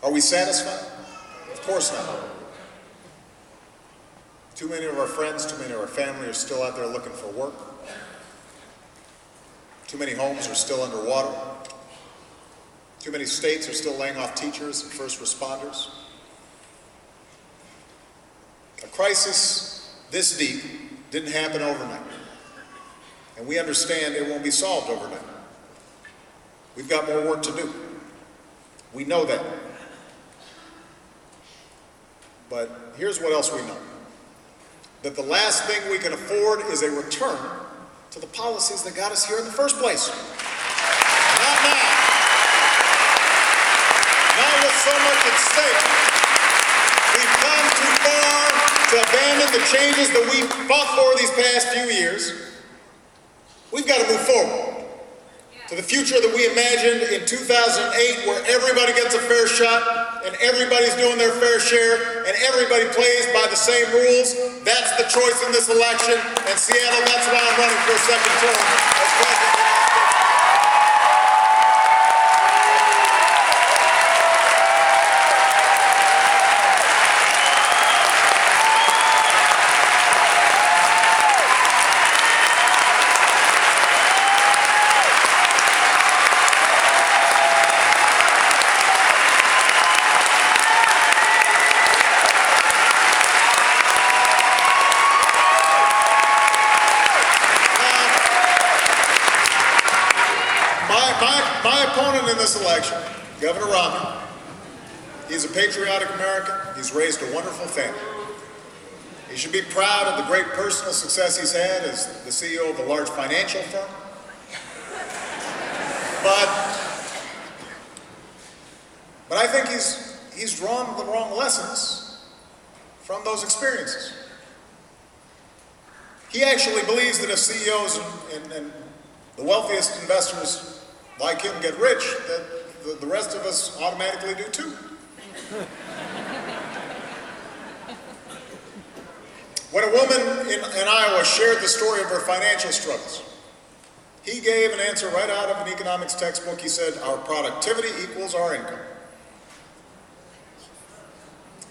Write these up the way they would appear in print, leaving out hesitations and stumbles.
Are we satisfied? Of course not. Too many of our friends, too many of our family are still out there looking for work. Too many homes are still underwater. Too many states are still laying off teachers and first responders. A crisis this deep didn't happen overnight. And we understand it won't be solved overnight. We've got more work to do. We know that. But here's what else we know. That the last thing we can afford is a return to the policies that got us here in the first place. Not now. Not with so much at stake. We've come too far to abandon the changes that we fought for these past few years. We've got to move forward to the future that we imagined in 2008, where everybody gets a fair shot and everybody's doing their fair share and everybody plays by the same rules. That's the choice in this election. And Seattle, that's why I'm running for a second term as president. My opponent in this election, Governor Romney, he's a patriotic American. He's raised a wonderful family. He should be proud of the great personal success he's had as the CEO of a large financial firm. But I think he's drawn the wrong lessons from those experiences. He actually believes that if CEOs and the wealthiest investors like him get rich, that the rest of us automatically do too. When a woman in Iowa shared the story of her financial struggles, he gave an answer right out of an economics textbook. He said, "Our productivity equals our income."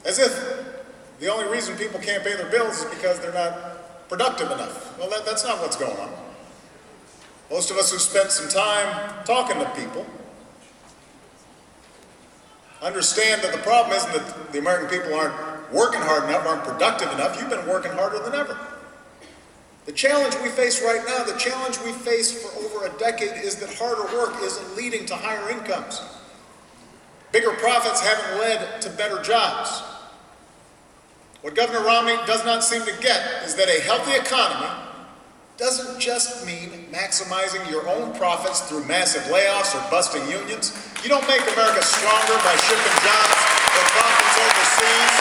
As if the only reason people can't pay their bills is because they're not productive enough. Well, that's not what's going on. Most of us who spent some time talking to people understand that the problem isn't that the American people aren't working hard enough, aren't productive enough. You've been working harder than ever. The challenge we face right now, the challenge we faced for over a decade, is that harder work isn't leading to higher incomes. Bigger profits haven't led to better jobs. What Governor Romney does not seem to get is that a healthy economy doesn't just mean maximizing your own profits through massive layoffs or busting unions. You don't make America stronger by shipping jobs or profits overseas.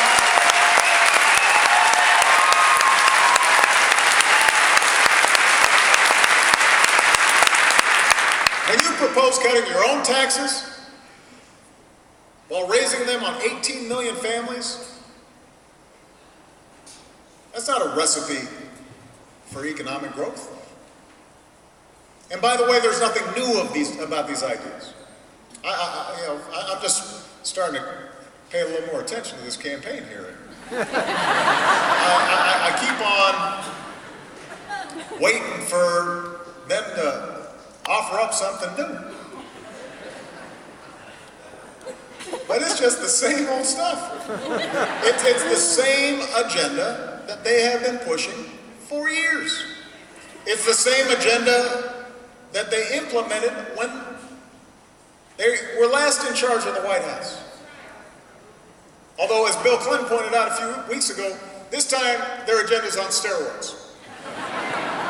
When you propose cutting your own taxes while raising them on 18 million families, that's not a recipe for economic growth. And by the way, there's nothing new about these ideas. I'm just starting to pay a little more attention to this campaign here. I keep on waiting for them to offer up something new. But it's just the same old stuff. It's the same agenda that they have been pushing for years. It's the same agenda that they implemented when they were last in charge of the White House. Although, as Bill Clinton pointed out a few weeks ago, this time their agenda's on steroids.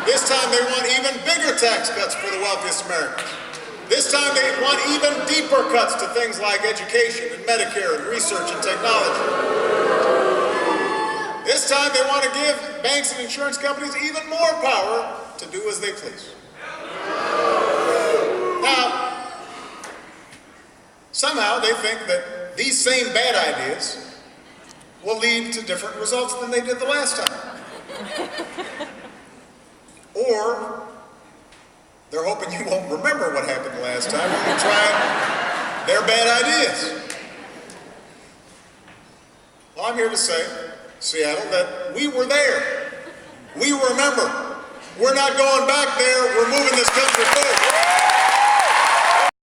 This time they want even bigger tax cuts for the wealthiest Americans. This time they want even deeper cuts to things like education and Medicare and research and technology. This time they want to give banks and insurance companies even more power to do as they please. Now, somehow they think that these same bad ideas will lead to different results than they did the last time. Or they're hoping you won't remember what happened the last time when you tried their bad ideas. I'm here to say, Seattle, that we were there. We remember. We're not going back there.